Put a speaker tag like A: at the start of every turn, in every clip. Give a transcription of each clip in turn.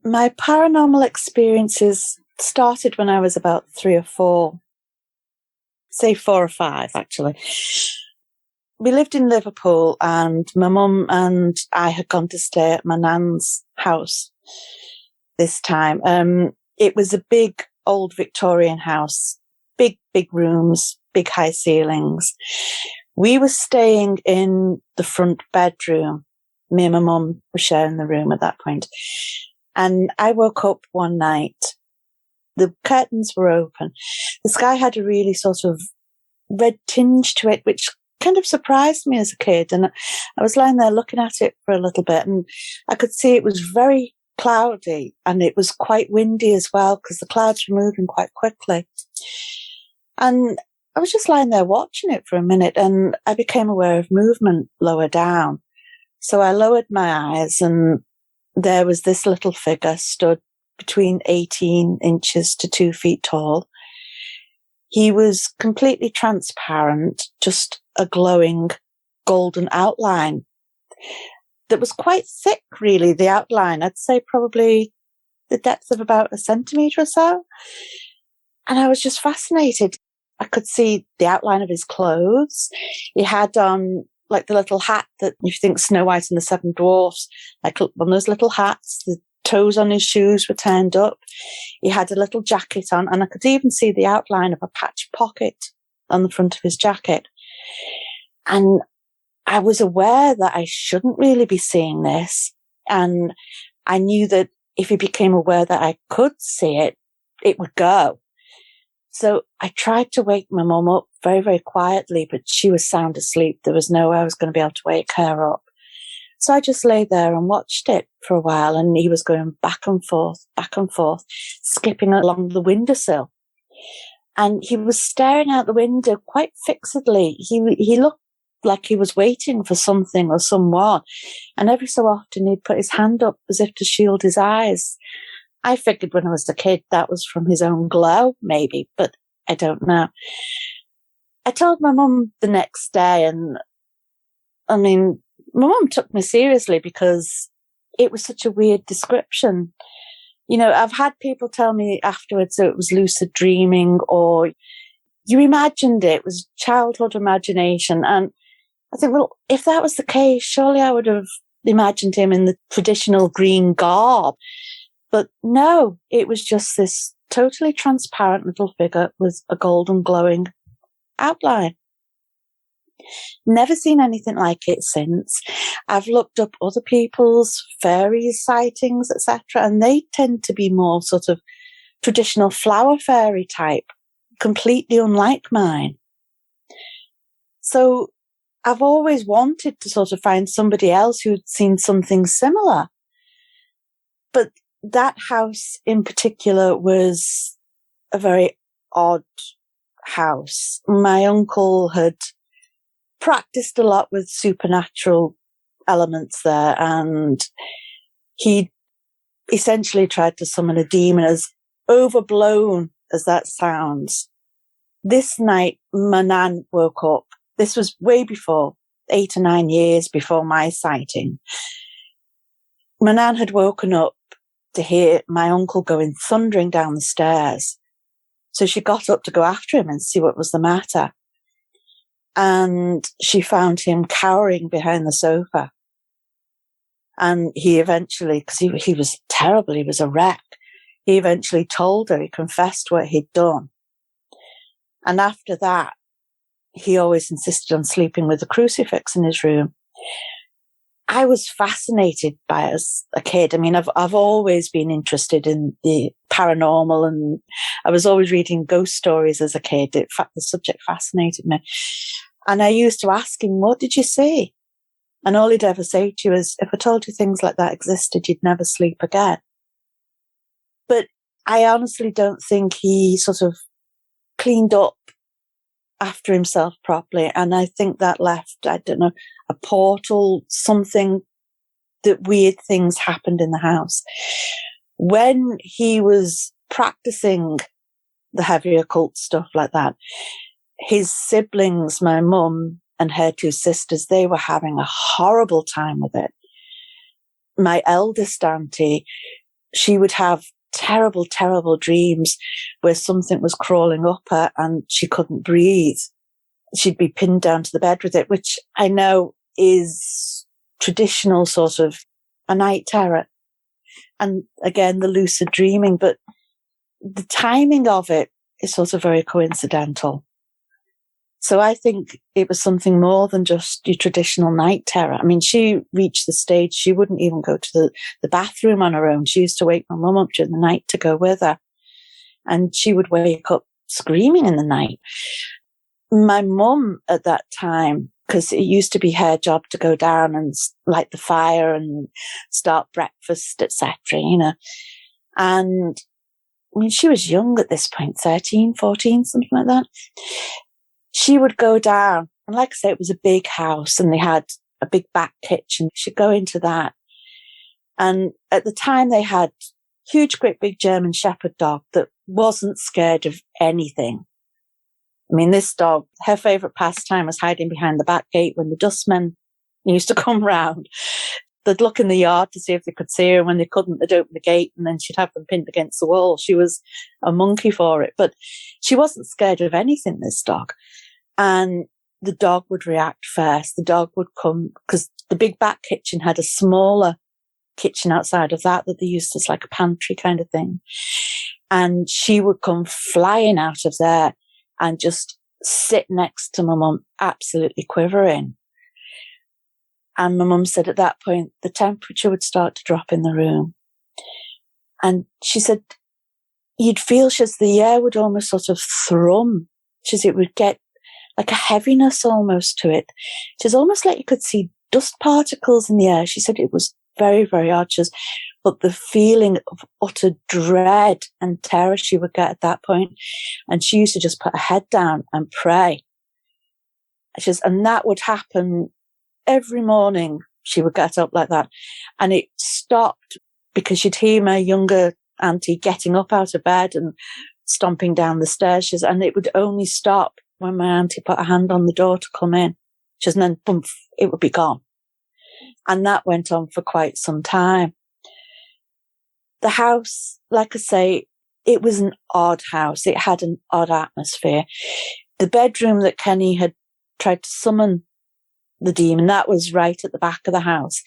A: My paranormal experiences started when I was about 3 or 4. Say 4 or 5, actually. We lived in Liverpool and my mum and I had gone to stay at my nan's house this time. It was a big old Victorian house, big rooms, big high ceilings. We were staying in the front bedroom. Me and my mum were sharing the room at that point. And I woke up one night. The curtains were open. The sky had a really sort of red tinge to it, which kind of surprised me as a kid. And I was lying there looking at it for a little bit, and I could see it was very cloudy and it was quite windy as well because the clouds were moving quite quickly. And I was just lying there watching it for a minute and I became aware of movement lower down. So I lowered my eyes and there was this little figure stood between 18 inches to 2 feet tall. He was completely transparent, just a glowing golden outline that was quite thick, really, the outline. I'd say probably the depth of about a centimetre or so. And I was just fascinated. I could see the outline of his clothes. He had on like the little hat that you think Snow White and the Seven Dwarfs, like one of those little hats. The toes on his shoes were turned up. He had a little jacket on, and I could even see the outline of a patch pocket on the front of his jacket. And I was aware that I shouldn't really be seeing this. And I knew that if he became aware that I could see it, it would go. So I tried to wake my mum up very, very quietly, but she was sound asleep. There was no way I was going to be able to wake her up. So I just lay there and watched it for a while, and he was going back and forth, skipping along the windowsill. And he was staring out the window quite fixedly. He looked like he was waiting for something or someone. And every so often he'd put his hand up as if to shield his eyes. I figured when I was a kid that was from his own glow, maybe, but I don't know. I told my mum the next day, and I mean, my mum took me seriously because it was such a weird description. You know, I've had people tell me afterwards that it was lucid dreaming or you imagined it was childhood imagination. And I think, well, if that was the case, surely I would have imagined him in the traditional green garb. But no, it was just this totally transparent little figure with a golden glowing outline. Never seen anything like it since. I've looked up other people's fairies sightings, etc., and they tend to be more sort of traditional flower fairy type, completely unlike mine. So I've always wanted to sort of find somebody else who'd seen something similar. But that house in particular was a very odd house. My uncle had practiced a lot with supernatural elements there, and he essentially tried to summon a demon. As overblown as that sounds, this night my nan woke up. This was way before, 8 or 9 years before my sighting. My nan had woken up to hear my uncle going thundering down the stairs. So she got up to go after him and see what was the matter. And she found him cowering behind the sofa. And he eventually, because he was terrible, he was a wreck, he eventually told her, he confessed what he'd done. And after that, he always insisted on sleeping with a crucifix in his room. I was fascinated by it as a kid. I mean, I've always been interested in the paranormal, and I was always reading ghost stories as a kid. In fact, the subject fascinated me. And I used to ask him, what did you see? And all he'd ever say to you is, if I told you things like that existed, you'd never sleep again. But I honestly don't think he sort of cleaned up after himself properly. And I think that left, I don't know, a portal, something, that weird things happened in the house. When he was practicing the heavy occult stuff like that, his siblings, my mum and her 2 sisters, they were having a horrible time with it. My eldest auntie, she would have terrible, terrible dreams where something was crawling up her and she couldn't breathe. She'd be pinned down to the bed with it, which I know is traditional sort of a night terror. And again, the lucid dreaming, but the timing of it is sort of very coincidental. So I think it was something more than just your traditional night terror. I mean, she reached the stage she wouldn't even go to the bathroom on her own. She used to wake my mum up during the night to go with her. And she would wake up screaming in the night. My mum at that time, because it used to be her job to go down and light the fire and start breakfast, etc., you know. And I mean, she was young at this point, 13, 14, something like that. She would go down, and like I say, it was a big house and they had a big back kitchen. She'd go into that. And at the time they had huge, great big German Shepherd dog that wasn't scared of anything. I mean, this dog, her favourite pastime was hiding behind the back gate when the dustmen used to come round. They'd look in the yard to see if they could see her, and when they couldn't, they'd open the gate and then she'd have them pinned against the wall. She was a monkey for it, but she wasn't scared of anything, this dog. And the dog would react first. The dog would come, because the big back kitchen had a smaller kitchen outside of that they used as like a pantry kind of thing. And she would come flying out of there and just sit next to my mum, absolutely quivering. And my mum said at that point, the temperature would start to drop in the room. And she said, you'd feel, the air would almost sort of thrum. It would get like a heaviness almost to it. It's almost like you could see dust particles in the air. She said it was very, very odd. But the feeling of utter dread and terror she would get at that point. And she used to just put her head down and pray. And that would happen every morning. She would get up like that. And it stopped because she'd hear my younger auntie getting up out of bed and stomping down the stairs. And it would only stop when my auntie put her hand on the door to come in. And then, boom, it would be gone. And that went on for quite some time. The house, like I say, it was an odd house. It had an odd atmosphere. The bedroom that Kenny had tried to summon the demon, that was right at the back of the house.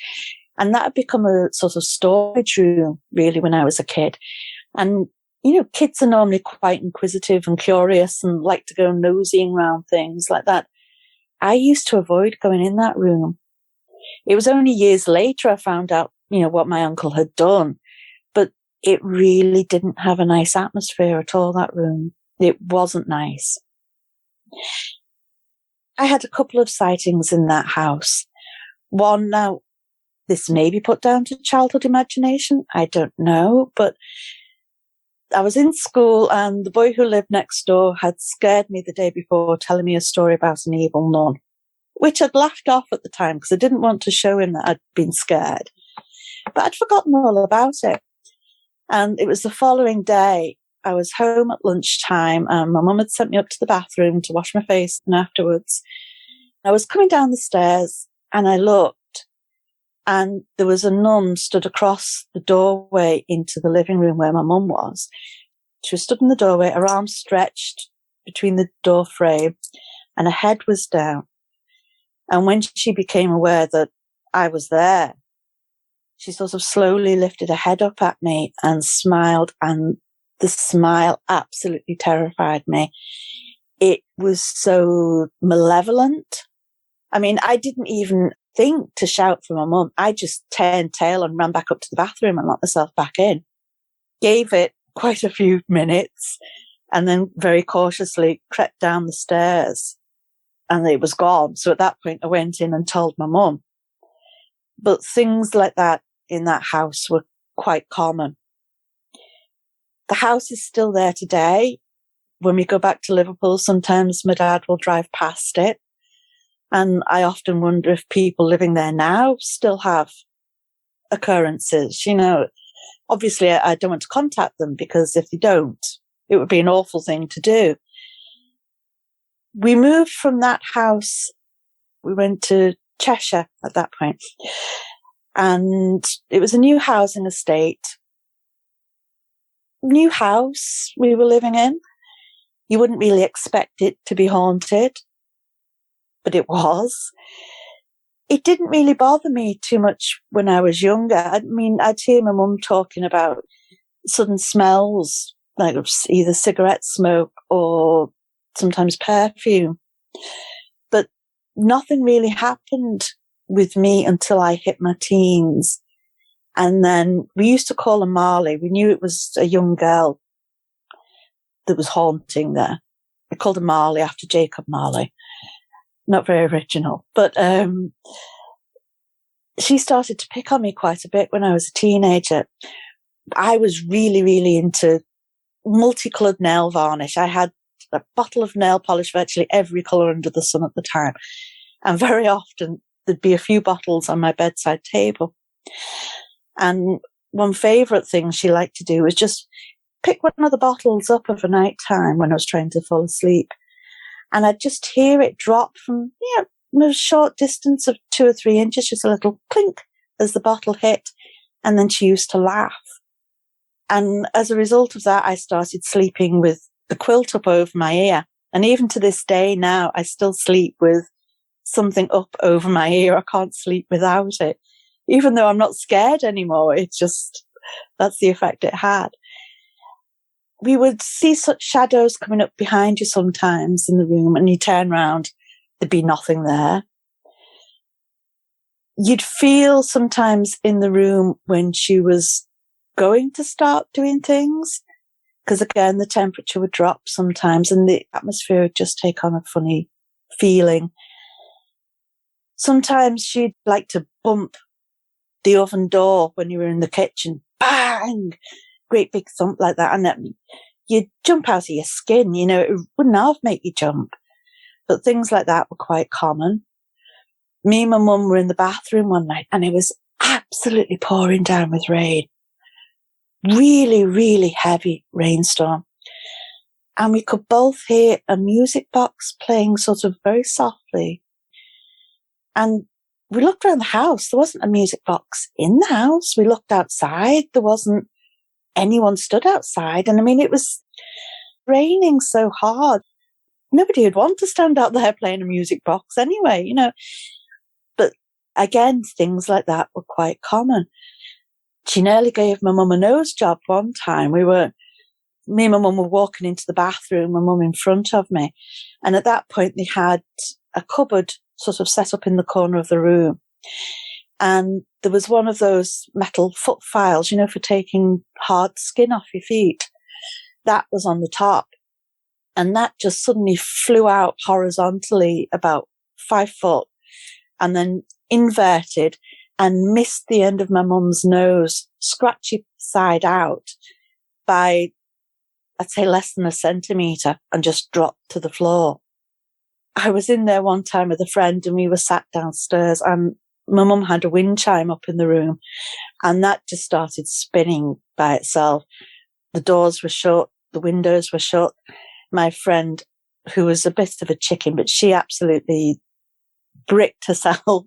A: And that had become a sort of storage room, really, when I was a kid. And, you know, kids are normally quite inquisitive and curious and like to go nosying around things like that. I used to avoid going in that room. It was only years later I found out, you know, what my uncle had done. But it really didn't have a nice atmosphere at all, that room. It wasn't nice. I had a couple of sightings in that house. One, now, this may be put down to childhood imagination. I don't know. But I was in school and the boy who lived next door had scared me the day before, telling me a story about an evil nun, which I'd laughed off at the time because I didn't want to show him that I'd been scared. But I'd forgotten all about it. And it was the following day. I was home at lunchtime and my mum had sent me up to the bathroom to wash my face, and afterwards I was coming down the stairs and I looked and there was a nun stood across the doorway into the living room where my mum was. She was stood in the doorway, her arms stretched between the door frame and her head was down. And when she became aware that I was there, she sort of slowly lifted her head up at me and smiled, and the smile absolutely terrified me. It was so malevolent. I mean, I didn't even think to shout for my mum. I just turned tail and ran back up to the bathroom and locked myself back in. Gave it quite a few minutes and then very cautiously crept down the stairs and it was gone. So at that point I went in and told my mum. But things like that in that house were quite common. The house is still there today. When we go back to Liverpool, sometimes my dad will drive past it. And I often wonder if people living there now still have occurrences. You know, obviously I don't want to contact them because if they don't, it would be an awful thing to do. We moved from that house. We went to Cheshire at that point. And it was a new housing estate. new house we were living in. You wouldn't really expect it to be haunted, but it was. It didn't really bother me too much when I was younger. I mean, I'd hear my mum talking about sudden smells, like either cigarette smoke or sometimes perfume. But nothing really happened with me until I hit my teens. And then we used to call her Marley. We knew it was a young girl that was haunting there. I called her Marley after Jacob Marley. Not very original, but she started to pick on me quite a bit when I was a teenager. I was really, really into multicolored nail varnish. I had a bottle of nail polish, virtually every colour under the sun at the time. And very often there'd be a few bottles on my bedside table. And one favourite thing she liked to do was just pick one of the bottles up of a night time when I was trying to fall asleep. And I'd just hear it drop from, a short distance of 2 or 3 inches, just a little clink as the bottle hit. And then she used to laugh. And as a result of that, I started sleeping with the quilt up over my ear. And even to this day now, I still sleep with something up over my ear. I can't sleep without it. Even though I'm not scared anymore, it's just, that's the effect it had. We would see such shadows coming up behind you sometimes in the room, and you turn around, there'd be nothing there. You'd feel sometimes in the room when she was going to start doing things, because again, the temperature would drop sometimes and the atmosphere would just take on a funny feeling. Sometimes she'd like to bump the oven door when you were in the kitchen. Bang! Great big thump like that. And you'd jump out of your skin, it wouldn't half make you jump. But things like that were quite common. Me and my mum were in the bathroom one night and it was absolutely pouring down with rain. Really, really heavy rainstorm. And we could both hear a music box playing sort of very softly. And we looked around the house. There wasn't a music box in the house. We looked outside. There wasn't anyone stood outside. And I mean, it was raining so hard. Nobody would want to stand out there playing a music box anyway, But again, things like that were quite common. She nearly gave my mum a nose job one time. Me and my mum were walking into the bathroom, my mum in front of me. And at that point, they had a cupboard sort of set up in the corner of the room. And there was one of those metal foot files, for taking hard skin off your feet. That was on the top. And that just suddenly flew out horizontally about 5 foot and then inverted and missed the end of my mum's nose, scratchy side out by, I'd say, less than a centimetre, and just dropped to the floor. I was in there one time with a friend and we were sat downstairs and my mum had a wind chime up in the room and that just started spinning by itself. The doors were shut, the windows were shut. My friend, who was a bit of a chicken, but she absolutely bricked herself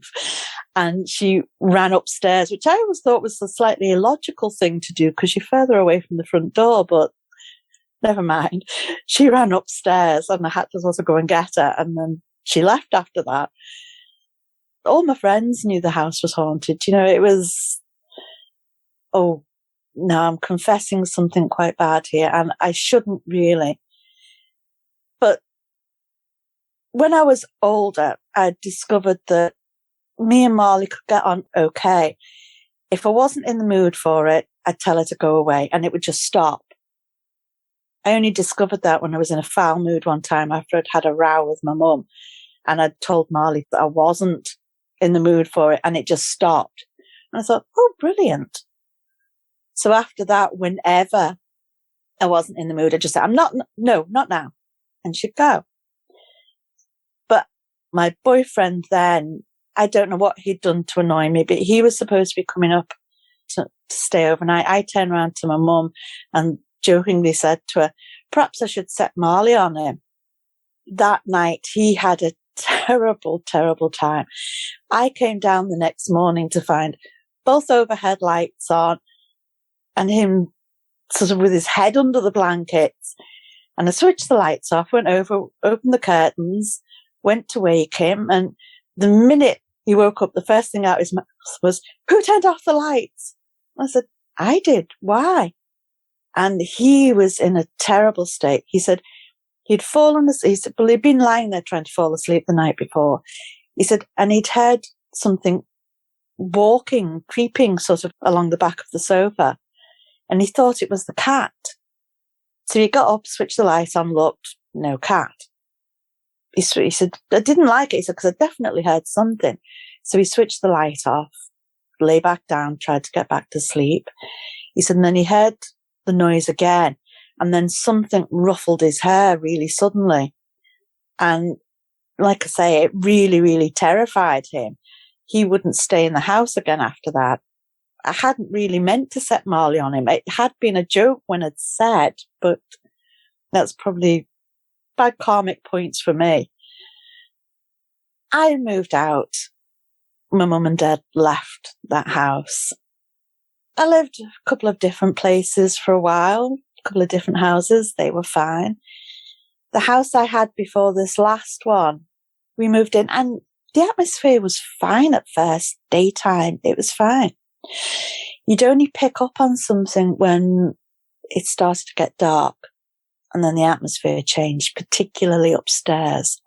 A: and she ran upstairs, which I always thought was a slightly illogical thing to do because you're further away from the front door, but never mind. She ran upstairs and I had to sort of go and get her, and then she left after that. All my friends knew the house was haunted. It was, oh, no, I'm confessing something quite bad here and I shouldn't really. But when I was older, I discovered that me and Marley could get on okay. If I wasn't in the mood for it, I'd tell her to go away and it would just stop. I only discovered that when I was in a foul mood one time after I'd had a row with my mum and I'd told Marley that I wasn't in the mood for it and it just stopped. And I thought, oh, brilliant. So after that, whenever I wasn't in the mood, I'd just say, not now. And she'd go. But my boyfriend then, I don't know what he'd done to annoy me, but he was supposed to be coming up to stay overnight. I turned around to my mum and jokingly said to her, perhaps I should set Marley on him. That night, he had a terrible, terrible time. I came down the next morning to find both overhead lights on and him sort of with his head under the blankets. And I switched the lights off, went over, opened the curtains, went to wake him. And the minute he woke up, the first thing out of his mouth was, "Who turned off the lights?" I said, "I did. Why?" And he was in a terrible state. He said he'd fallen asleep. He said, well, he'd been lying there trying to fall asleep the night before. He said, and he'd heard something walking, creeping sort of along the back of the sofa. And he thought it was the cat. So he got up, switched the light on, looked, no cat. He said, I didn't like it. He said, because I definitely heard something. So he switched the light off, lay back down, tried to get back to sleep. He said, and then he heard the noise again. And then something ruffled his hair really suddenly. And like I say, it really, really terrified him. He wouldn't stay in the house again after that. I hadn't really meant to set Marley on him. It had been a joke when I'd said, but that's probably bad karmic points for me. I moved out. My mum and dad left that house. I lived a couple of different places for a while, a couple of different houses. They were fine. The house I had before this last one, we moved in and the atmosphere was fine at first. Daytime, it was fine. You'd only pick up on something when it started to get dark and then the atmosphere changed, particularly upstairs.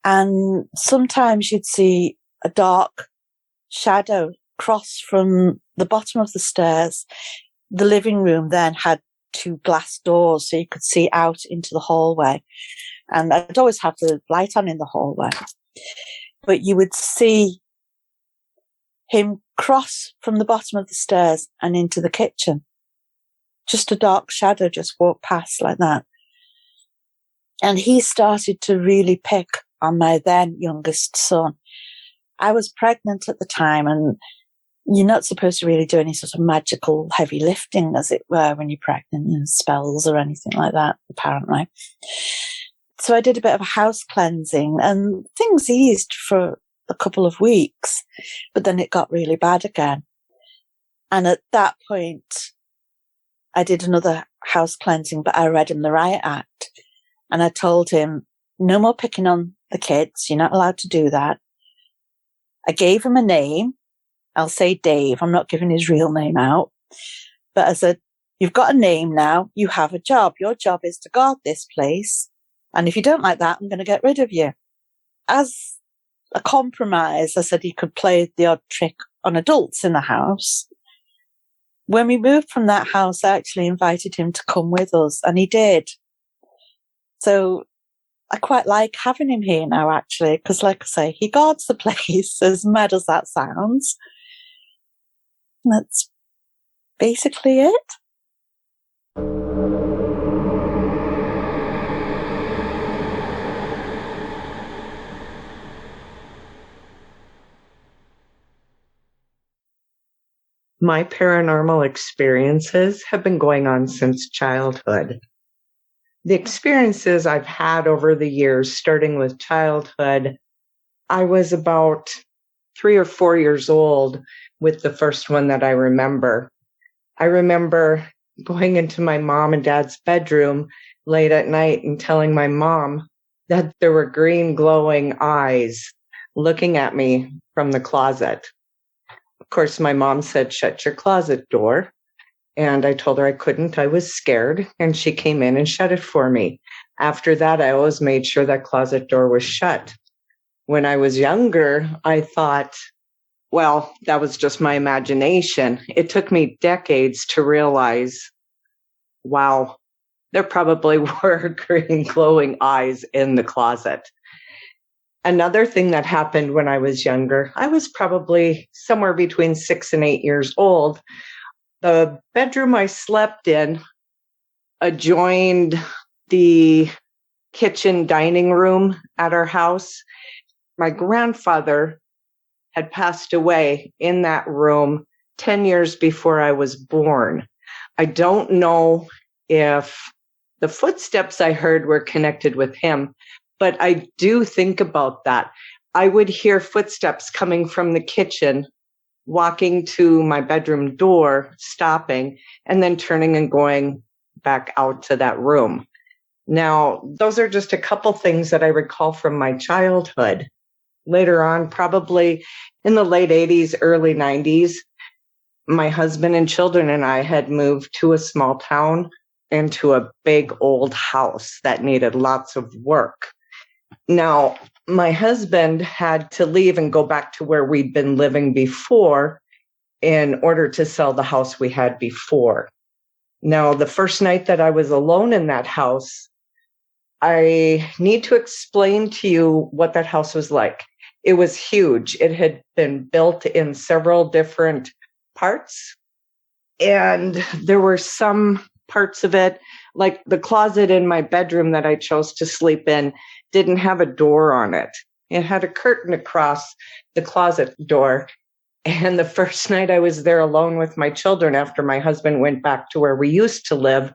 A: And sometimes you'd see a dark shadow cross from the bottom of the stairs. The living room then had 2 glass doors so you could see out into the hallway. And I'd always have the light on in the hallway. But you would see him cross from the bottom of the stairs and into the kitchen. Just a dark shadow just walked past like that. And he started to really pick on my then youngest son. I was pregnant at the time, and you're not supposed to really do any sort of magical heavy lifting, as it were, when you're pregnant, spells or anything like that, apparently. So I did a bit of a house cleansing and things eased for a couple of weeks, but then it got really bad again. And at that point, I did another house cleansing, but I read him the Riot Act. And I told him, no more picking on the kids. You're not allowed to do that. I gave him a name. I'll say Dave. I'm not giving his real name out. But I said, you've got a name now. You have a job. Your job is to guard this place. And if you don't like that, I'm going to get rid of you. As a compromise, I said he could play the odd trick on adults in the house. When we moved from that house, I actually invited him to come with us, and he did. So I quite like having him here now, actually, because like I say, he guards the place, as mad as that sounds. And that's basically it.
B: My paranormal experiences have been going on since childhood. The experiences I've had over the years, starting with childhood, I was about 3 or 4 years old with the first one that I remember. I remember going into my mom and dad's bedroom late at night and telling my mom that there were green glowing eyes looking at me from the closet. Of course, my mom said, shut your closet door. And I told her I couldn't. I was scared. And she came in and shut it for me. After that, I always made sure that closet door was shut. When I was younger, I thought, well, that was just my imagination. It took me decades to realize, wow, there probably were green glowing eyes in the closet. Another thing that happened when I was younger, I was probably somewhere between 6 and 8 years old. The bedroom I slept in adjoined the kitchen dining room at our house. My grandfather had passed away in that room 10 years before I was born. I don't know if the footsteps I heard were connected with him, but I do think about that. I would hear footsteps coming from the kitchen walking to my bedroom door, stopping, and then turning and going back out to that room. Now, those are just a couple things that I recall from my childhood. Later on, probably in the late 80s, early 90s, my husband and children and I had moved to a small town and to a big old house that needed lots of work. Now, my husband had to leave and go back to where we'd been living before in order to sell the house we had before. Now, the first night that I was alone in that house, I need to explain to you what that house was like. It was huge. It had been built in several different parts, and there were some parts of it, like the closet in my bedroom that I chose to sleep in, didn't have a door on it. It had a curtain across the closet door. And the first night I was there alone with my children after my husband went back to where we used to live,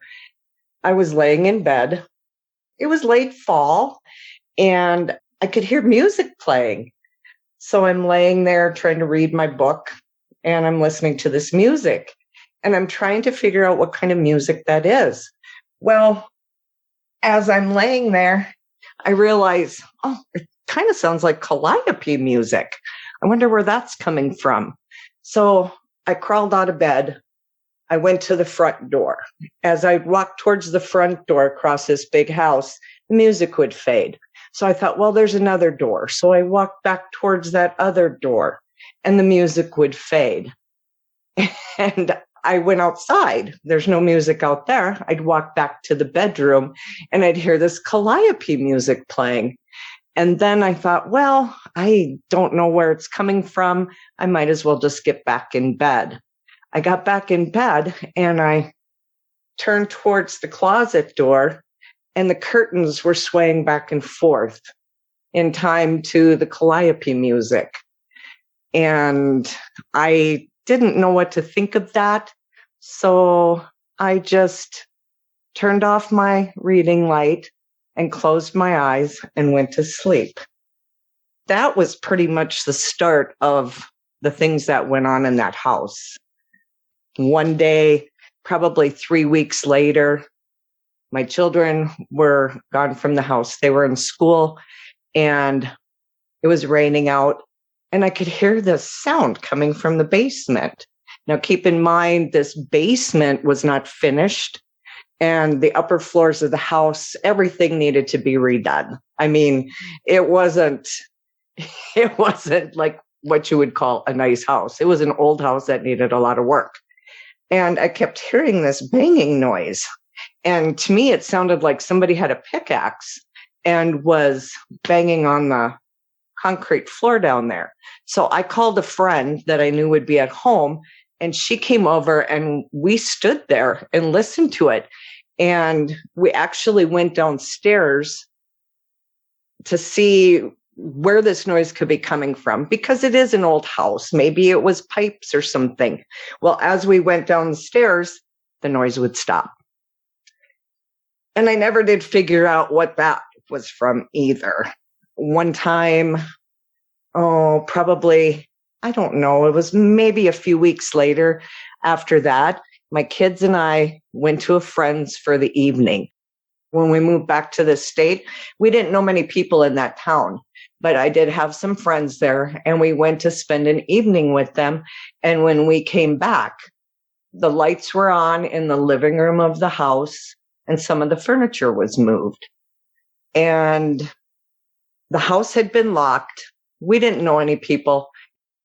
B: I was laying in bed. It was late fall, and I could hear music playing. So I'm laying there trying to read my book, and I'm listening to this music, and I'm trying to figure out what kind of music that is. Well, as I'm laying there, I realize, oh, it kind of sounds like calliope music. I wonder where that's coming from. So I crawled out of bed. I went to the front door. As I walked towards the front door across this big house, the music would fade. So I thought, well, there's another door. So I walked back towards that other door, and the music would fade. And I went outside. There's no music out there. I'd walk back to the bedroom, and I'd hear this calliope music playing. And then I thought, well, I don't know where it's coming from. I might as well just get back in bed. I got back in bed, and I turned towards the closet door, and the curtains were swaying back and forth in time to the calliope music. And I didn't know what to think of that. So I just turned off my reading light and closed my eyes and went to sleep. That was pretty much the start of the things that went on in that house. One day, probably 3 weeks later, my children were gone from the house. They were in school, and it was raining out, and I could hear this sound coming from the basement. Now, keep in mind, this basement was not finished, and the upper floors of the house, everything needed to be redone. I mean, it wasn't like what you would call a nice house. It was an old house that needed a lot of work. And I kept hearing this banging noise. And to me, it sounded like somebody had a pickaxe and was banging on the concrete floor down there. So I called a friend that I knew would be at home, and she came over, and we stood there and listened to it. And we actually went downstairs to see where this noise could be coming from, because it is an old house. Maybe it was pipes or something. Well, as we went down the stairs, the noise would stop. And I never did figure out what that was from either. One time, probably, I don't know, it was maybe a few weeks later after that, my kids and I went to a friend's for the evening. When we moved back to the state, we didn't know many people in that town, but I did have some friends there, and we went to spend an evening with them. And when we came back, the lights were on in the living room of the house, and some of the furniture was moved. And the house had been locked. We didn't know any people.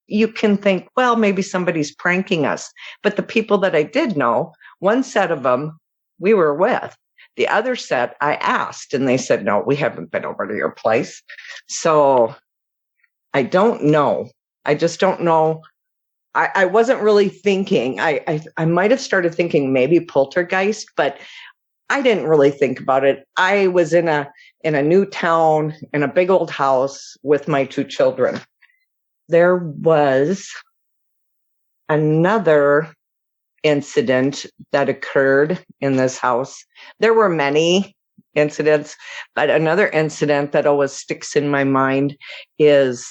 B: You can think, well, maybe somebody's pranking us. But the people that I did know, one set of them we were with. The other set I asked, and they said, no, we haven't been over to your place. So I don't know. I just don't know. I wasn't really thinking. I might have started thinking maybe poltergeist, but I didn't really think about it. I was in a new town, in a big old house with my two children. There was another incident that occurred in this house. There were many incidents, but another incident that always sticks in my mind is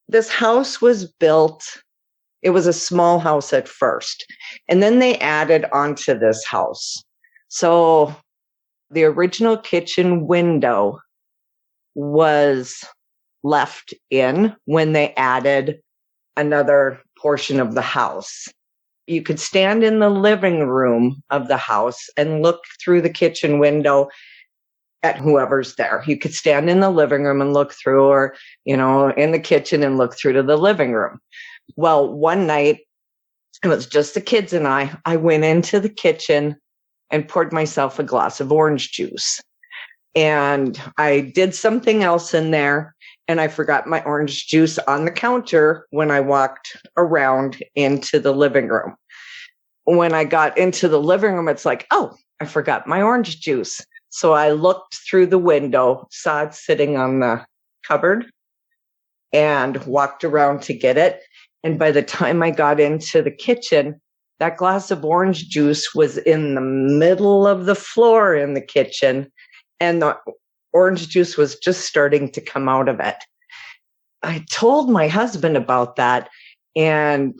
B: this house was built It was a small house at first, and then they added onto this house. So the original kitchen window was left in when they added another portion of the house. You could stand in the living room of the house and look through the kitchen window at whoever's there. You could stand in the living room and look through, or, in the kitchen and look through to the living room. Well, one night, it was just the kids and I went into the kitchen and poured myself a glass of orange juice. And I did something else in there, and I forgot my orange juice on the counter when I walked around into the living room. When I got into the living room, it's like, oh, I forgot my orange juice. So I looked through the window, saw it sitting on the cupboard, and walked around to get it. And by the time I got into the kitchen, that glass of orange juice was in the middle of the floor in the kitchen, and the orange juice was just starting to come out of it. I told my husband about that, and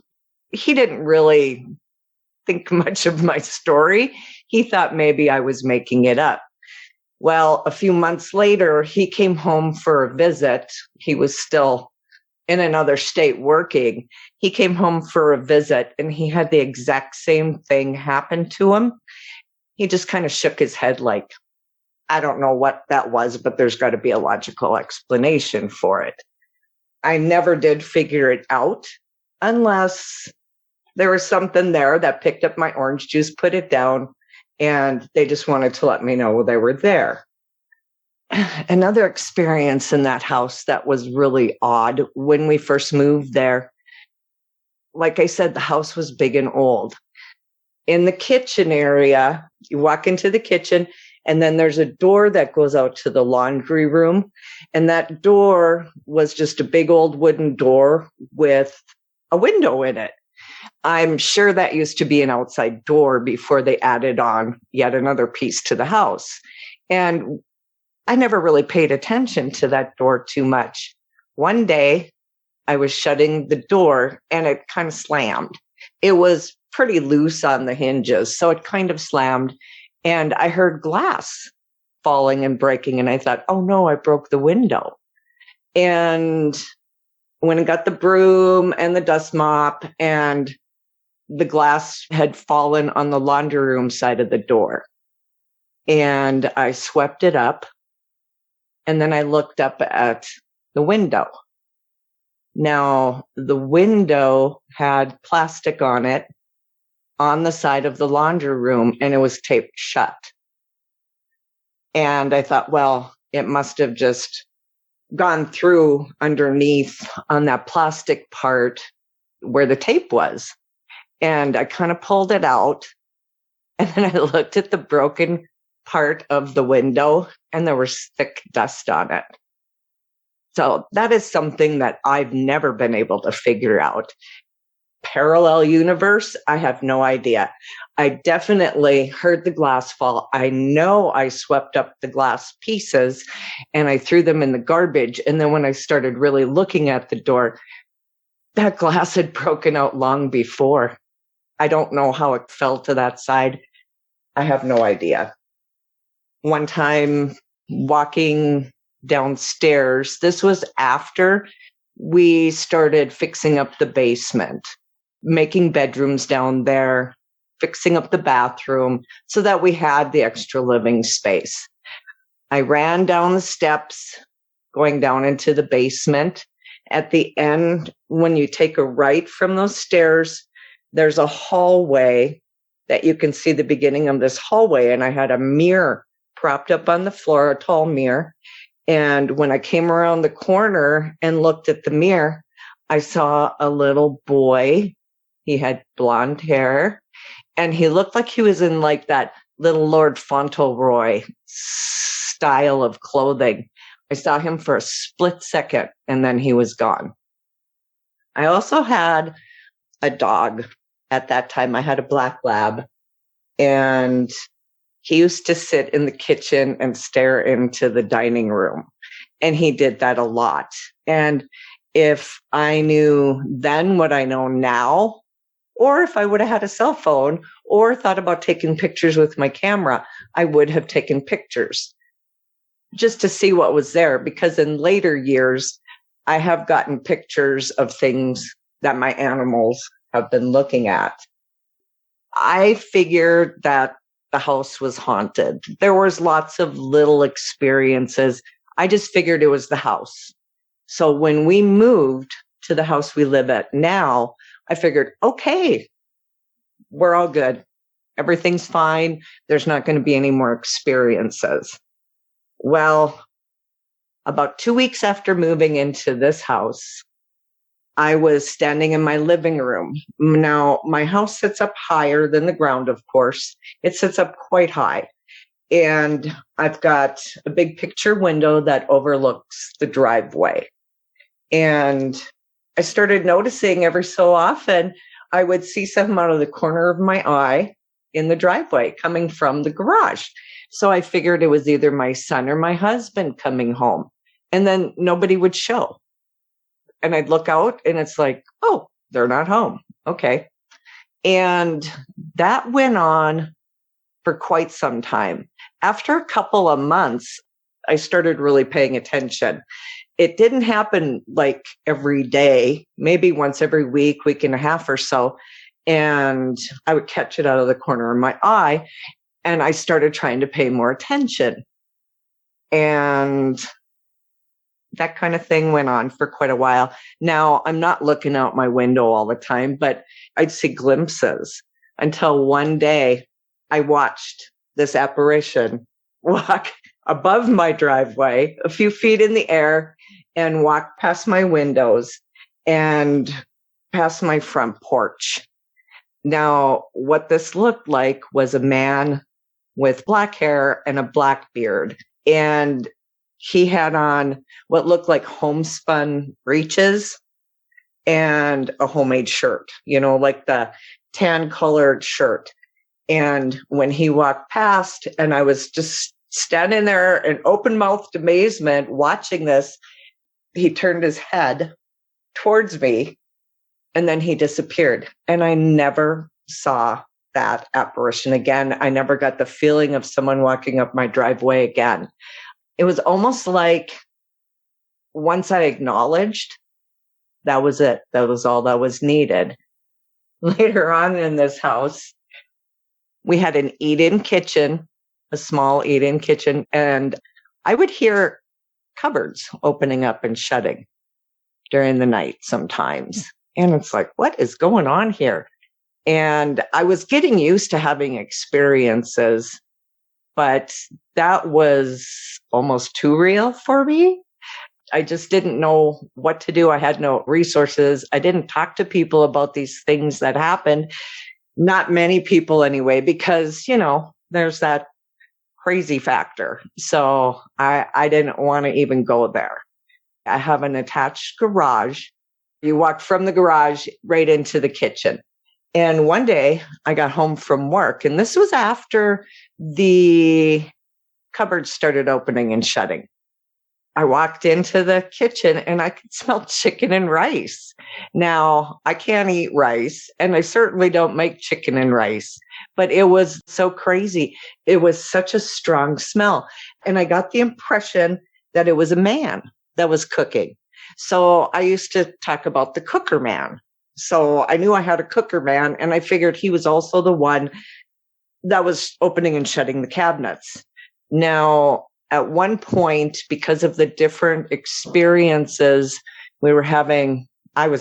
B: he didn't really think much of my story. He thought maybe I was making it up. Well, a few months later, he came home for a visit. He was still in another state working. He came home for a visit, and he had the exact same thing happen to him. He just kind of shook his head like, I don't know what that was, but there's got to be a logical explanation for it. I never did figure it out unless there was something there that picked up my orange juice, put it down, and they just wanted to let me know they were there. Another experience in that house that was really odd when we first moved there. Like I said, the house was big and old. In the kitchen area, you walk into the kitchen, and then there's a door that goes out to the laundry room. And that door was just a big old wooden door with a window in it. I'm sure that used to be an outside door before they added on yet another piece to the house. And I never really paid attention to that door too much. One day, I was shutting the door and it kind of slammed. It was pretty loose on the hinges, so it kind of slammed. And I heard glass falling and breaking, and I thought, oh no, I broke the window. And when I got the broom and the dust mop, and the glass had fallen on the laundry room side of the door. And I swept it up, and then I looked up at the window. Now, the window had plastic on it on the side of the laundry room, and it was taped shut. And I thought, well, it must have just gone through underneath on that plastic part where the tape was. And I kind of pulled it out, and then I looked at the broken part of the window, and there was thick dust on it. So that is something that I've never been able to figure out. Parallel universe, I have no idea. I definitely heard the glass fall. I know I swept up the glass pieces and I threw them in the garbage. And then when I started really looking at the door, that glass had broken out long before. I don't know how it fell to that side. I have no idea. One time walking downstairs, this was after we started fixing up the basement, making bedrooms down there, fixing up the bathroom so that we had the extra living space. I ran down the steps, going down into the basement. At the end, when you take a right from those stairs, there's a hallway that you can see the beginning of this hallway. And I had a mirror propped up on the floor, a tall mirror. And when I came around the corner and looked at the mirror, I saw a little boy. He had blonde hair, and he looked like he was in like that little Lord Fauntleroy style of clothing. I saw him for a split second, and then he was gone. I also had a dog at that time. I had a black lab, and he used to sit in the kitchen and stare into the dining room. And he did that a lot. And if I knew then what I know now, or if I would have had a cell phone or thought about taking pictures with my camera, I would have taken pictures just to see what was there. Because in later years, I have gotten pictures of things that my animals have been looking at. I figured that the house was haunted. There was lots of little experiences. I just figured it was the house. So when we moved to the house we live at now, I figured, okay, we're all good. Everything's fine. There's not going to be any more experiences. Well, about 2 weeks after moving into this house, I was standing in my living room. Now, my house sits up higher than the ground, of course. It sits up quite high. And I've got a big picture window that overlooks the driveway. And I started noticing every so often, I would see something out of the corner of my eye in the driveway coming from the garage. So I figured it was either my son or my husband coming home. And then nobody would show. And I'd look out and it's like, oh, they're not home. Okay. And that went on for quite some time. After a couple of months, I started really paying attention. It didn't happen like every day, maybe once every week, week and a half or so. And I would catch it out of the corner of my eye. And I started trying to pay more attention. And that kind of thing went on for quite a while. Now, I'm not looking out my window all the time, but I'd see glimpses until one day I watched this apparition walk above my driveway, a few feet in the air, and walk past my windows and past my front porch. Now, what this looked like was a man with black hair and a black beard. And he had on what looked like homespun breeches and a homemade shirt, like the tan colored shirt. And when he walked past and I was just standing there in open-mouthed amazement watching this, he turned his head towards me and then he disappeared. And I never saw that apparition again. I never got the feeling of someone walking up my driveway again. It was almost like once I acknowledged, that was it. That was all that was needed. Later on in this house, we had an eat-in kitchen, a small eat-in kitchen, and I would hear cupboards opening up and shutting during the night sometimes. And it's like, what is going on here? And I was getting used to having experiences, but that was almost too real for me. I just didn't know what to do. I had no resources. I didn't talk to people about these things that happened. Not many people anyway, because, there's that crazy factor. So I didn't want to even go there. I have an attached garage. You walk from the garage right into the kitchen. And one day I got home from work, and this was after the cupboards started opening and shutting. I walked into the kitchen and I could smell chicken and rice. Now, I can't eat rice, and I certainly don't make chicken and rice, but it was so crazy. It was such a strong smell. And I got the impression that it was a man that was cooking. So I used to talk about the cooker man. So I knew I had a cooker man, and I figured he was also the one that was opening and shutting the cabinets. Now, at one point, because of the different experiences we were having in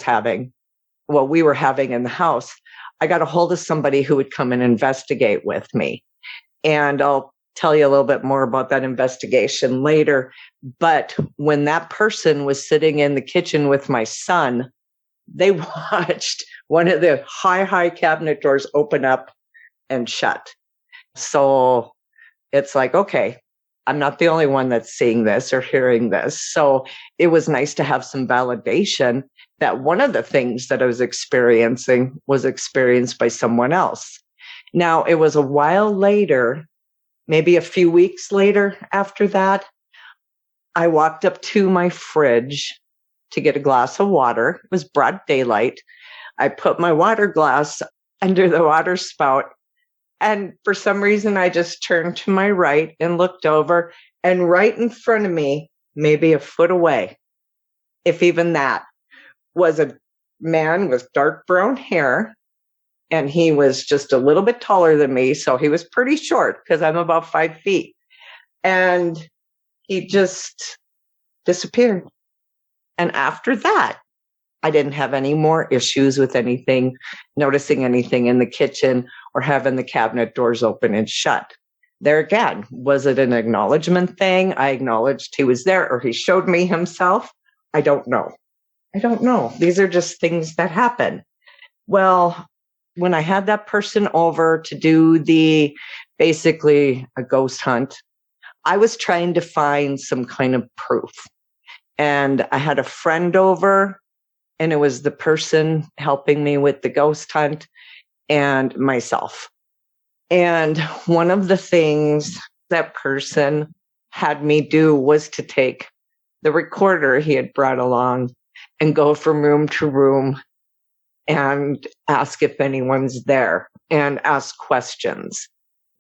B: the house, I got a hold of somebody who would come and investigate with me. And I'll tell you a little bit more about that investigation later. But when that person was sitting in the kitchen with my son, they watched one of the high cabinet doors open up and shut. So it's like, okay, I'm not the only one that's seeing this or hearing this. So it was nice to have some validation that one of the things that I was experiencing was experienced by someone else. Now, it was a while later, maybe a few weeks later after that, I walked up to my fridge to get a glass of water. It was broad daylight. I put my water glass under the water spout, and for some reason I just turned to my right and looked over, and right in front of me, maybe a foot away, if even that, was a man with dark brown hair, and he was just a little bit taller than me, so he was pretty short because I'm about 5 feet. And he just disappeared. And after that, I didn't have any more issues with anything, noticing anything in the kitchen or having the cabinet doors open and shut. There again, was it an acknowledgement thing? I acknowledged he was there, or he showed me himself. I don't know. These are just things that happen. Well, when I had that person over to do basically a ghost hunt, I was trying to find some kind of proof. And I had a friend over, and it was the person helping me with the ghost hunt and myself. And one of the things that person had me do was to take the recorder he had brought along and go from room to room and ask if anyone's there and ask questions.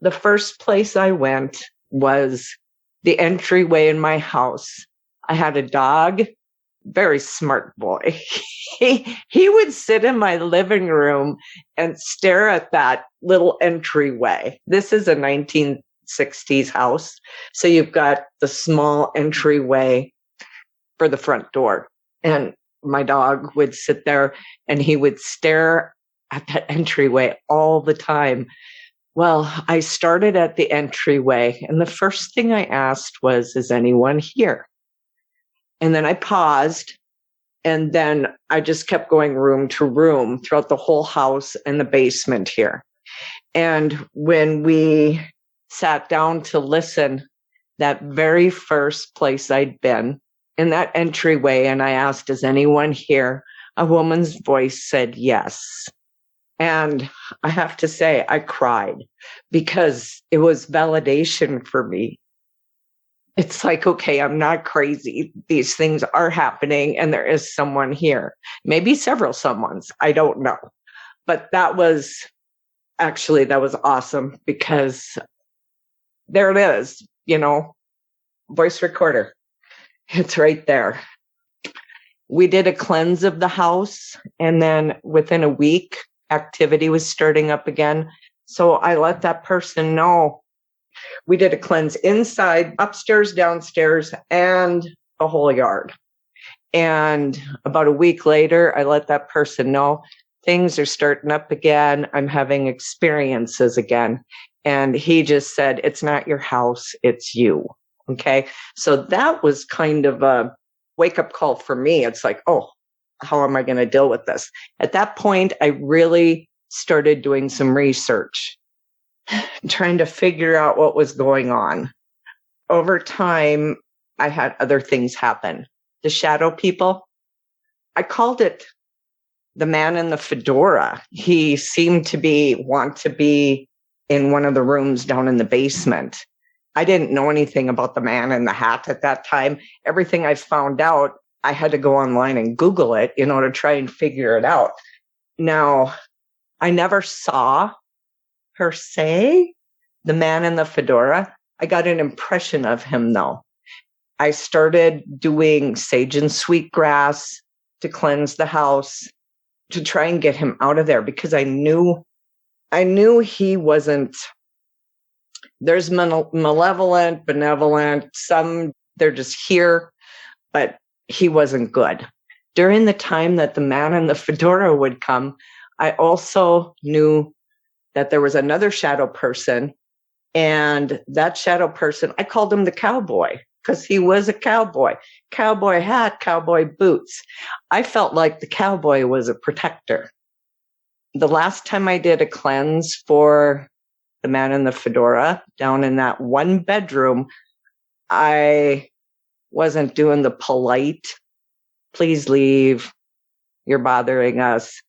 B: The first place I went was the entryway in my house. I had a dog, very smart boy. He would sit in my living room and stare at that little entryway. This is a 1960s house, so you've got the small entryway for the front door. And my dog would sit there and he would stare at that entryway all the time. Well, I started at the entryway, and the first thing I asked was, is anyone here? And then I paused, and then I just kept going room to room throughout the whole house and the basement here. And when we sat down to listen, that very first place I'd been, in that entryway, and I asked, is anyone here? A woman's voice said yes. And I have to say, I cried because it was validation for me. It's like, okay, I'm not crazy. These things are happening and there is someone here. Maybe several someones. I don't know. But that was awesome because there it is, voice recorder. It's right there. We did a cleanse of the house, and then within a week, activity was starting up again. So I let that person know. We did a cleanse inside, upstairs, downstairs, and the whole yard. And about a week later, I let that person know things are starting up again. I'm having experiences again. And he just said, it's not your house, it's you. Okay. So that was kind of a wake-up call for me. It's like, oh, how am I going to deal with this? At that point, I really started doing some research, trying to figure out what was going on. Over time, I had other things happen. The shadow people, I called it the man in the fedora. He seemed to want to be in one of the rooms down in the basement. I didn't know anything about the man in the hat at that time. Everything I found out, I had to go online and Google it, to try and figure it out. Now, I never saw, per se, the man in the fedora. I got an impression of him, though. I started doing sage and sweetgrass to cleanse the house, to try and get him out of there, because I knew he wasn't. There's malevolent, benevolent, some they're just here, but he wasn't good. During the time that the man in the fedora would come, I also knew that there was another shadow person, and that shadow person, I called him the cowboy because he was a cowboy. Cowboy hat, cowboy boots. I felt like the cowboy was a protector. The last time I did a cleanse for the man in the fedora down in that one bedroom, I wasn't doing the polite, please leave, you're bothering us.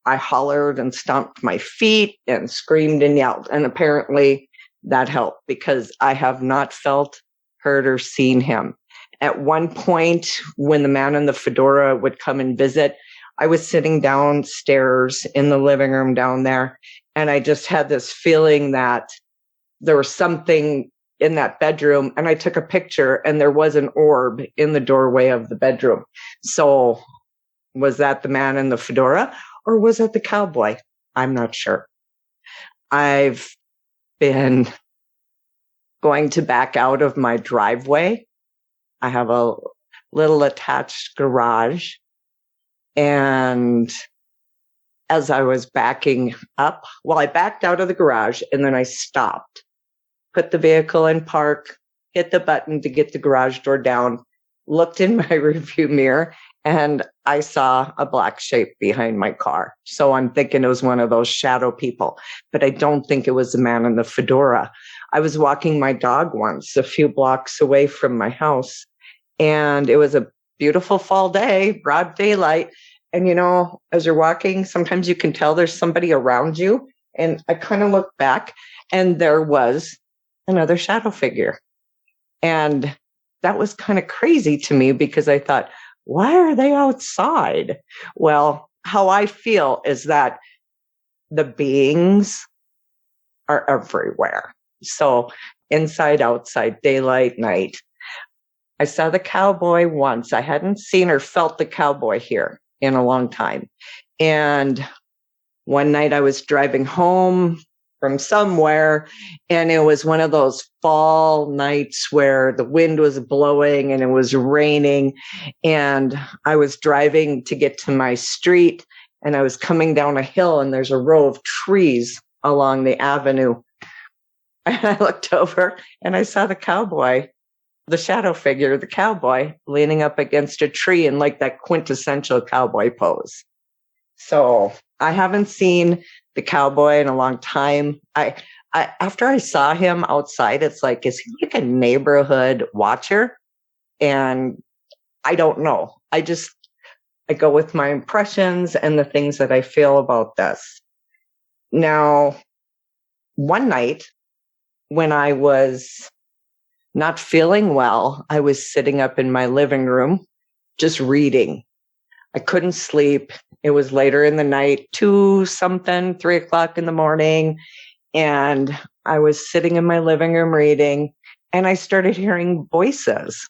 B: I hollered and stomped my feet and screamed and yelled. And apparently that helped because I have not felt, heard, or seen him. at one point, when the man in the fedora would come and visit, I was sitting downstairs in the living room down there, and I just had this feeling that there was something in that bedroom, and I took a picture, and there was an orb in the doorway of the bedroom. So was that the man in the fedora, or was it the cowboy? I'm not sure. I've been going to back out of my driveway. I have a little attached garage. And as I was backing up, I backed out of the garage and then I stopped, put the vehicle in park, hit the button to get the garage door down, looked in my rearview mirror, and I saw a black shape behind my car. So I'm thinking it was one of those shadow people, but I don't think it was the man in the fedora. I was walking my dog once a few blocks away from my house, and it was a beautiful fall day, broad daylight. And, as you're walking, sometimes you can tell there's somebody around you. And I kind of looked back, and there was another shadow figure. And that was kind of crazy to me because I thought, why are they outside? Well, how I feel is that the beings are everywhere. So inside, outside, daylight, night. I saw the cowboy once. I hadn't seen or felt the cowboy here in a long time. And one night I was driving home from somewhere, and it was one of those fall nights where the wind was blowing and it was raining. And I was driving to get to my street, and I was coming down a hill, and there's a row of trees along the avenue. And I looked over and I saw the cowboy, the shadow figure, the cowboy, leaning up against a tree in like that quintessential cowboy pose. So I haven't seen the cowboy in a long time. I after I saw him outside, it's like, is he like a neighborhood watcher? And I don't know. I go with my impressions and the things that I feel about this. Now, one night when I was not feeling well, I was sitting up in my living room, just reading. I couldn't sleep. It was later in the night, 3 o'clock in the morning. And I was sitting in my living room reading, and I started hearing voices.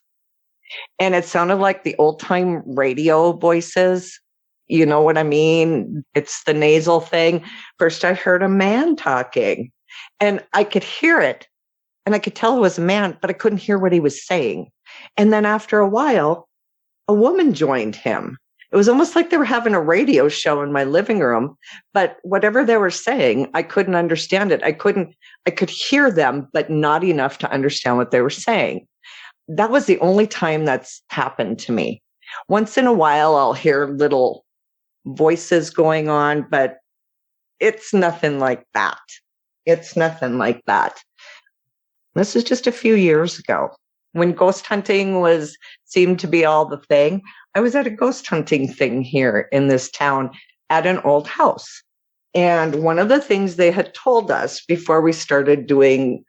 B: And it sounded like the old time radio voices. You know what I mean? It's the nasal thing. First, I heard a man talking, and I could hear it. And I could tell it was a man, but I couldn't hear what he was saying. And then after a while, a woman joined him. It was almost like they were having a radio show in my living room, but whatever they were saying, I couldn't understand it. I could hear them, but not enough to understand what they were saying. That was the only time that's happened to me. Once in a while, I'll hear little voices going on, but it's nothing like that. It's nothing like that. This is just a few years ago when ghost hunting seemed to be all the thing. I was at a ghost hunting thing here in this town at an old house. And one of the things they had told us before we started going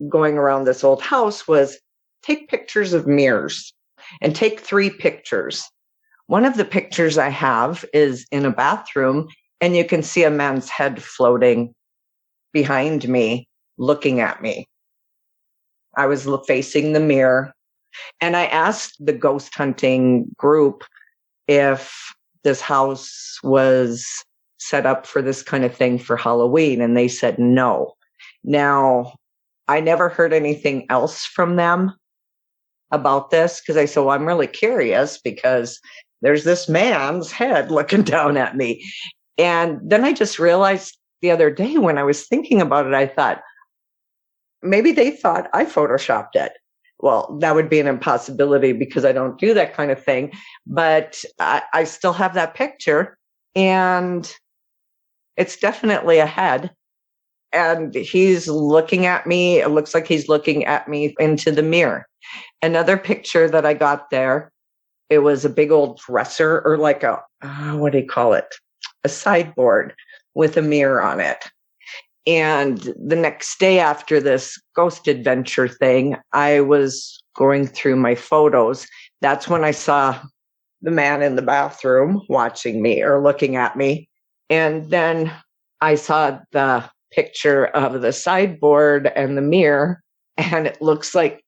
B: around this old house was take pictures of mirrors and take 3 pictures. One of the pictures I have is in a bathroom, and you can see a man's head floating behind me, looking at me. I was facing the mirror, and I asked the ghost hunting group if this house was set up for this kind of thing for Halloween, and they said no. Now, I never heard anything else from them about this because I said, well, I'm really curious because there's this man's head looking down at me. And then I just realized the other day when I was thinking about it, I thought, maybe they thought I photoshopped it. Well, that would be an impossibility because I don't do that kind of thing. But I still have that picture, and it's definitely a head. And he's looking at me. It looks like he's looking at me into the mirror. Another picture that I got there, it was a big old dresser, or like what do you call it? A sideboard with a mirror on it. And the next day after this ghost adventure thing, I was going through my photos. That's when I saw the man in the bathroom watching me or looking at me. And then I saw the picture of the sideboard and the mirror, and it looks like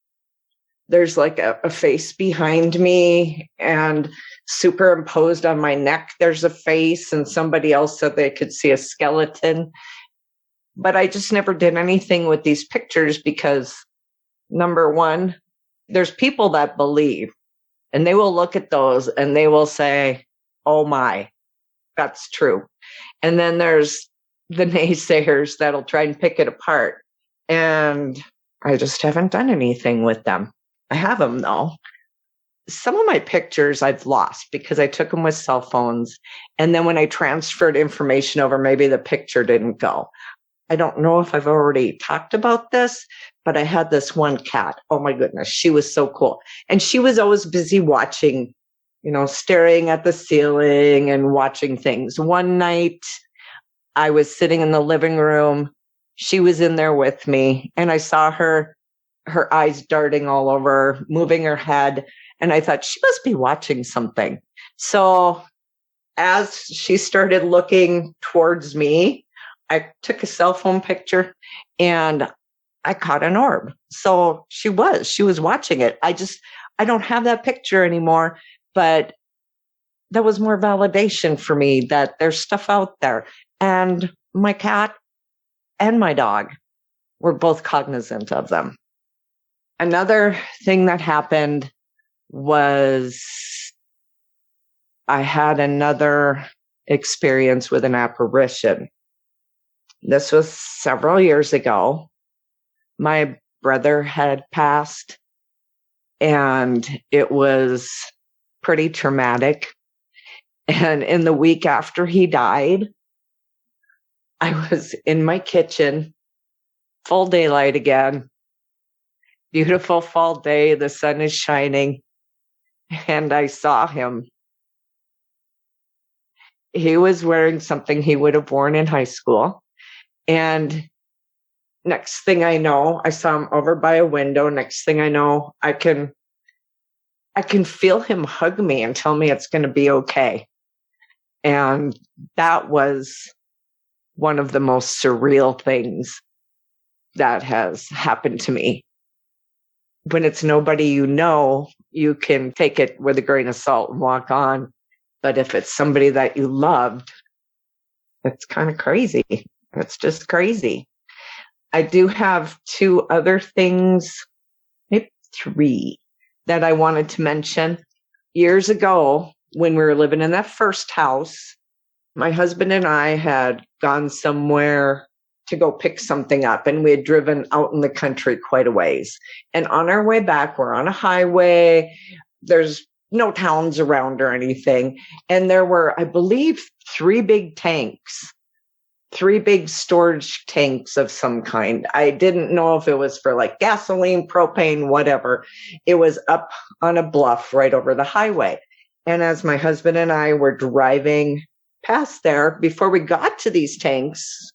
B: there's like a face behind me, and superimposed on my neck, there's a face, and somebody else said they could see a skeleton. But I just never did anything with these pictures because, number one, there's people that believe, and they will look at those and they will say, oh my, that's true. And then there's the naysayers that'll try and pick it apart. And I just haven't done anything with them. I have them though. Some of my pictures I've lost because I took them with cell phones. And then when I transferred information over, maybe the picture didn't go. I don't know if I've already talked about this, but I had this one cat. Oh my goodness, she was so cool. And she was always busy watching, staring at the ceiling and watching things. One night I was sitting in the living room. She was in there with me, and I saw her eyes darting all over, moving her head. And I thought she must be watching something. So as she started looking towards me, I took a cell phone picture and I caught an orb. So she was watching it. I don't have that picture anymore, but that was more validation for me that there's stuff out there. And my cat and my dog were both cognizant of them. Another thing that happened was I had another experience with an apparition. This was several years ago. My brother had passed, and it was pretty traumatic. And in the week after he died, I was in my kitchen, full daylight again, beautiful fall day, the sun is shining, and I saw him. He was wearing something he would have worn in high school. And next thing I know, I saw him over by a window. Next thing I know, I can feel him hug me and tell me it's going to be okay. And that was one of the most surreal things that has happened to me. When it's nobody you can take it with a grain of salt and walk on. But if it's somebody that you loved, it's kind of crazy. It's just crazy. I do have two other things, maybe three, that I wanted to mention. Years ago, when we were living in that first house, my husband and I had gone somewhere to go pick something up, and we had driven out in the country quite a ways. And on our way back, we're on a highway. There's no towns around or anything. And there were, I believe, three big storage tanks of some kind. I didn't know if it was for like gasoline, propane, whatever. It was up on a bluff right over the highway. And as my husband and I were driving past there, before we got to these tanks,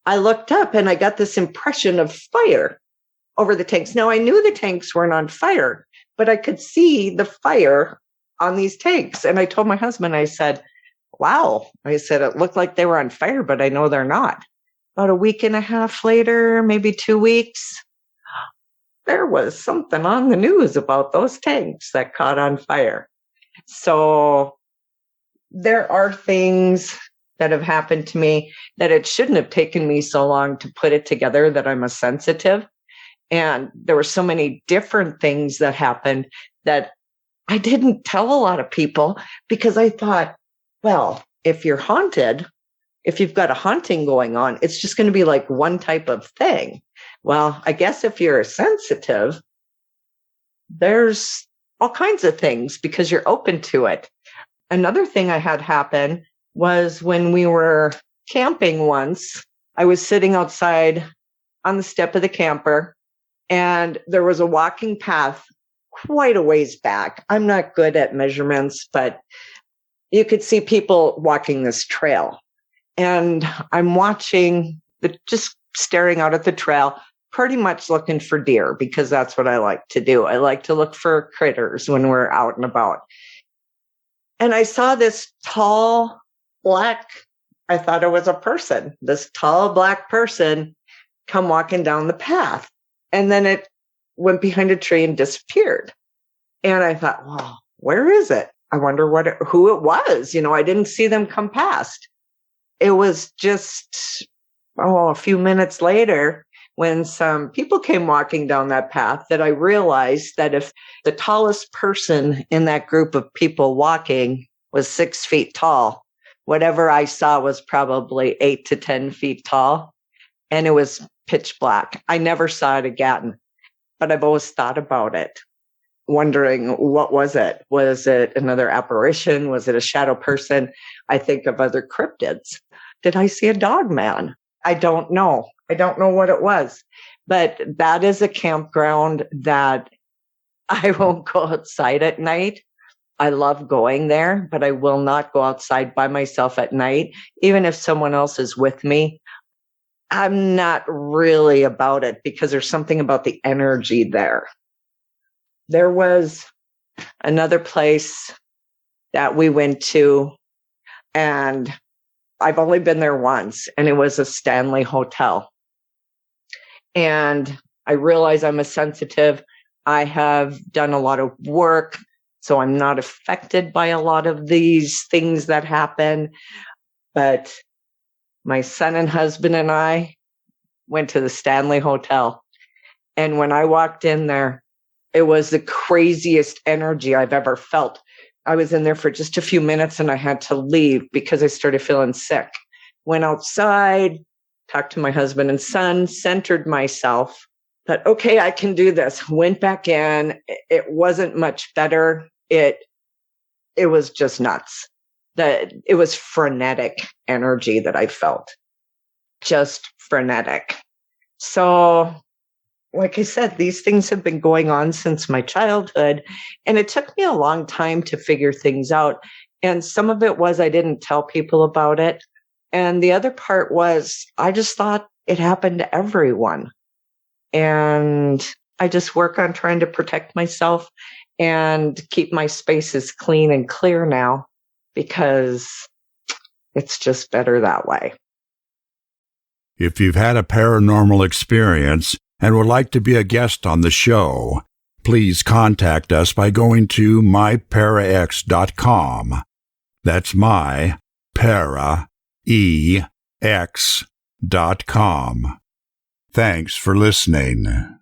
B: I looked up and I got this impression of fire over the tanks. Now, I knew the tanks weren't on fire, but I could see the fire on these tanks. And I told my husband, I said, wow. I said, it looked like they were on fire, but I know they're not. About a week and a half later, maybe 2 weeks, there was something on the news about those tanks that caught on fire. So there are things that have happened to me that it shouldn't have taken me so long to put it together that I'm a sensitive. And there were so many different things that happened that I didn't tell a lot of people because I thought, well, if you're haunted, if you've got a haunting going on, it's just going to be like one type of thing. Well, I guess if you're sensitive, there's all kinds of things because you're open to it. Another thing I had happen was when we were camping once, I was sitting outside on the step of the camper, and there was a walking path quite a ways back. I'm not good at measurements, but you could see people walking this trail. And I'm watching just staring out at the trail, pretty much looking for deer because that's what I like to do. I like to look for critters when we're out and about. And I saw this tall black, I thought it was a person, this tall black person come walking down the path. And then it went behind a tree and disappeared. And I thought, well, where is it? I wonder who it was. I didn't see them come past. It was just, a few minutes later when some people came walking down that path that I realized that if the tallest person in that group of people walking was 6 feet tall, whatever I saw was probably 8 to 10 feet tall. And it was pitch black. I never saw it again, but I've always thought about it, wondering what was it? Was it another apparition? Was it a shadow person? I think of other cryptids. Did I see a dog man? I don't know. I don't know what it was, but that is a campground that I won't go outside at night. I love going there, but I will not go outside by myself at night. Even if someone else is with me, I'm not really about it because there's something about the energy there. There was another place that we went to, and I've only been there once, and it was a Stanley hotel. And I realize I'm a sensitive. I have done a lot of work, so I'm not affected by a lot of these things that happen. But my son and husband and I went to the Stanley Hotel. And when I walked in there, it was the craziest energy I've ever felt. I was in there for just a few minutes and I had to leave because I started feeling sick. Went outside, talked to my husband and son, centered myself. Thought, okay, I can do this. Went back in. It wasn't much better. It was just nuts. It was frenetic energy that I felt. Just frenetic. So, like I said, these things have been going on since my childhood, and it took me a long time to figure things out. And some of it was I didn't tell people about it. And the other part was I just thought it happened to everyone. And I just work on trying to protect myself and keep my spaces clean and clear now because it's just better that way.
C: If you've had a paranormal experience and would like to be a guest on the show, please contact us by going to myparax.com. That's myparaex.com. Thanks for listening.